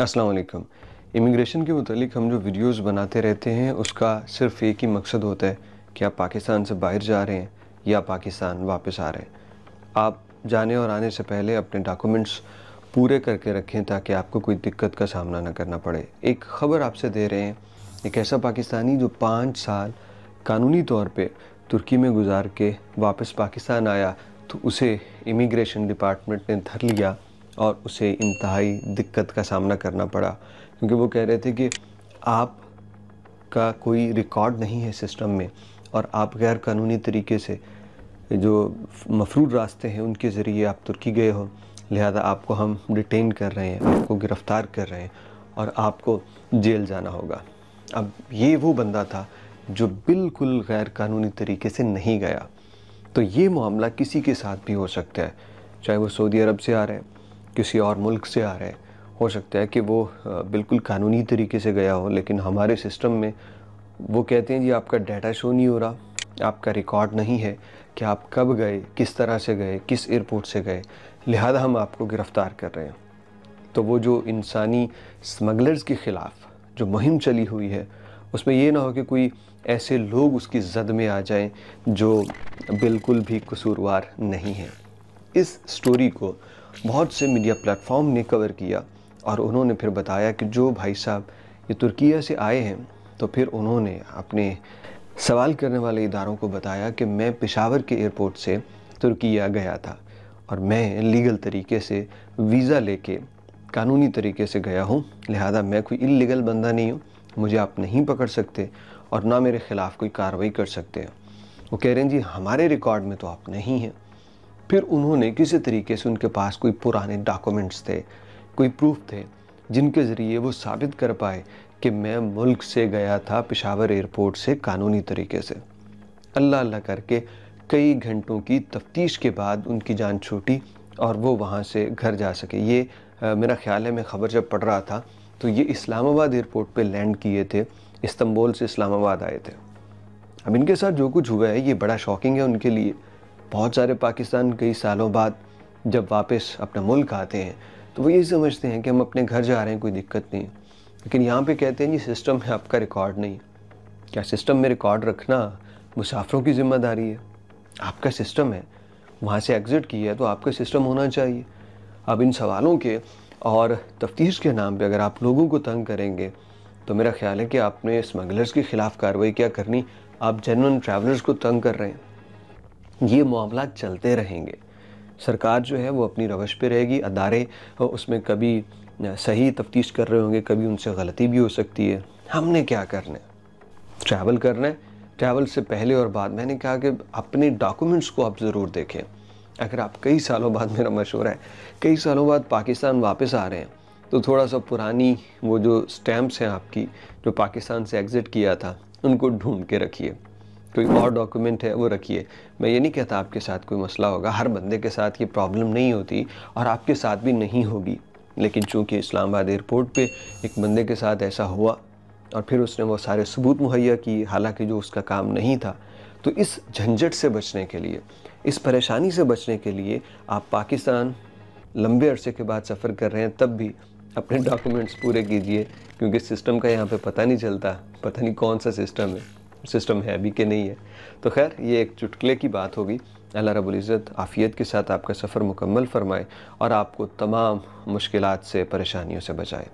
अस्सलाम वालेकुम। इमिग्रेशन के मुतालिक हम जो वीडियोस बनाते रहते हैं उसका सिर्फ़ एक ही मकसद होता है कि आप पाकिस्तान से बाहर जा रहे हैं या पाकिस्तान वापस आ रहे हैं। आप जाने और आने से पहले अपने डॉक्यूमेंट्स पूरे करके रखें ताकि आपको कोई दिक्कत का सामना ना करना पड़े। एक ख़बर आपसे दे रहे हैं, एक ऐसा पाकिस्तानी जो 5 साल कानूनी तौर पे तुर्की में गुजार के वापस पाकिस्तान आया तो उसे इमिग्रेशन डिपार्टमेंट ने धर लिया और उसे इंतहाई दिक्कत का सामना करना पड़ा, क्योंकि वो कह रहे थे कि आपका कोई रिकॉर्ड नहीं है सिस्टम में और आप गैर कानूनी तरीके से जो मफरूर रास्ते हैं उनके ज़रिए आप तुर्की गए हो, लिहाजा आपको हम डिटेन कर रहे हैं, आपको गिरफ़्तार कर रहे हैं और आपको जेल जाना होगा। अब ये वो बंदा था जो बिल्कुल गैर कानूनी तरीके से नहीं गया। तो ये मामला किसी के साथ भी हो सकता है, चाहे वो सऊदी अरब से आ रहा है, किसी और मुल्क से आ रहा है। हो सकता है कि वो बिल्कुल कानूनी तरीके से गया हो, लेकिन हमारे सिस्टम में वो कहते हैं जी आपका डाटा शो नहीं हो रहा, आपका रिकॉर्ड नहीं है कि आप कब गए, किस तरह से गए, किस एयरपोर्ट से गए, लिहाजा हम आपको गिरफ़्तार कर रहे हैं। तो वो जो इंसानी स्मगलर्स के ख़िलाफ़ जो मुहिम चली हुई है, उसमें ये ना हो कि कोई ऐसे लोग उसकी ज़द में आ जाएं जो बिल्कुल भी कसूरवार नहीं हैं। इस स्टोरी को बहुत से मीडिया प्लेटफॉर्म ने कवर किया और उन्होंने फिर बताया कि जो भाई साहब ये तुर्किया से आए हैं, तो फिर उन्होंने अपने सवाल करने वाले इदारों को बताया कि मैं पेशावर के एयरपोर्ट से तुर्किया गया था और मैं लीगल तरीके से वीज़ा लेके कानूनी तरीके से गया हूँ, लिहाजा मैं कोई इल्लीगल बंदा नहीं हूँ, मुझे आप नहीं पकड़ सकते और ना मेरे ख़िलाफ़ कोई कार्रवाई कर सकते हैं। वो कह रहे हैं जी हमारे रिकॉर्ड में तो आप नहीं हैं। फिर उन्होंने किसी तरीके से उनके पास कोई पुराने डॉक्यूमेंट्स थे, कोई प्रूफ थे, जिनके ज़रिए वो साबित कर पाए कि मैं मुल्क से गया था पेशावर एयरपोर्ट से कानूनी तरीके से। अल्लाह अल्लाह करके कई घंटों की तफ्तीश के बाद उनकी जान छूटी और वो वहाँ से घर जा सके। ये मेरा ख़्याल है, मैं ख़बर जब पढ़ रहा था तो ये इस्लामाबाद एयरपोर्ट पे लैंड किए थे, इस्तांबुल से इस्लामाबाद आए थे। अब इनके साथ जो कुछ हुआ है ये बड़ा शॉकिंग है उनके लिए। बहुत सारे पाकिस्तान कई सालों बाद जब वापस अपना मुल्क आते हैं तो वो यही समझते हैं कि हम अपने घर जा रहे हैं, कोई दिक्कत नहीं। लेकिन यहाँ पे कहते हैं जी सिस्टम में आपका रिकॉर्ड नहीं। क्या सिस्टम में रिकॉर्ड रखना मुसाफिरों की ज़िम्मेदारी है? आपका सिस्टम है, वहाँ से एग्ज़िट किया है तो आपका सिस्टम होना चाहिए। अब इन सवालों के और तफ्तीश के नाम पे अगर आप लोगों को तंग करेंगे तो मेरा ख़्याल है कि आपने स्मगलर्स के ख़िलाफ़ कार्रवाई क्या करनी, आप जेन्युइन ट्रैवलर्स को तंग कर रहे हैं। ये मामला चलते रहेंगे। सरकार जो है वो अपनी रवश पे रहेगी, अदारे उसमें कभी सही तफ्तीश कर रहे होंगे, कभी उनसे गलती भी हो सकती है। हमने क्या करना है? ट्रैवल करना है। ट्रैवल से पहले और बाद मैंने कहा कि अपने डॉक्यूमेंट्स को आप ज़रूर देखें। अगर आप कई सालों बाद, मेरा मशवरा है, कई सालों बाद पाकिस्तान वापस आ रहे हैं तो थोड़ा सा पुरानी वो जो स्टैम्प्स हैं आपकी, जो पाकिस्तान से एग्ज़िट किया था, उनको ढूंढ के रखिए। कोई और डॉक्यूमेंट है वो रखिए। मैं ये नहीं कहता आपके साथ कोई मसला होगा, हर बंदे के साथ ये प्रॉब्लम नहीं होती और आपके साथ भी नहीं होगी, लेकिन चूंकि इस्लामाबाद एयरपोर्ट पे एक बंदे के साथ ऐसा हुआ और फिर उसने वो सारे सबूत मुहैया किए, हालांकि जो उसका काम नहीं था, तो इस झंझट से बचने के लिए, इस परेशानी से बचने के लिए आप पाकिस्तान लंबे अरसे के बाद सफ़र कर रहे हैं तब भी अपने डॉक्यूमेंट्स पूरे कीजिए, क्योंकि सिस्टम का यहाँ पे पता नहीं चलता, पता नहीं कौन सा सिस्टम है भी कि नहीं है। तो खैर ये एक चुटकुले की बात होगी। अल्लाह रब्बुल इज़्ज़त आफ़ियत के साथ आपका सफ़र मुकम्मल फ़रमाए और आपको तमाम मुश्किलात से, परेशानियों से बचाए।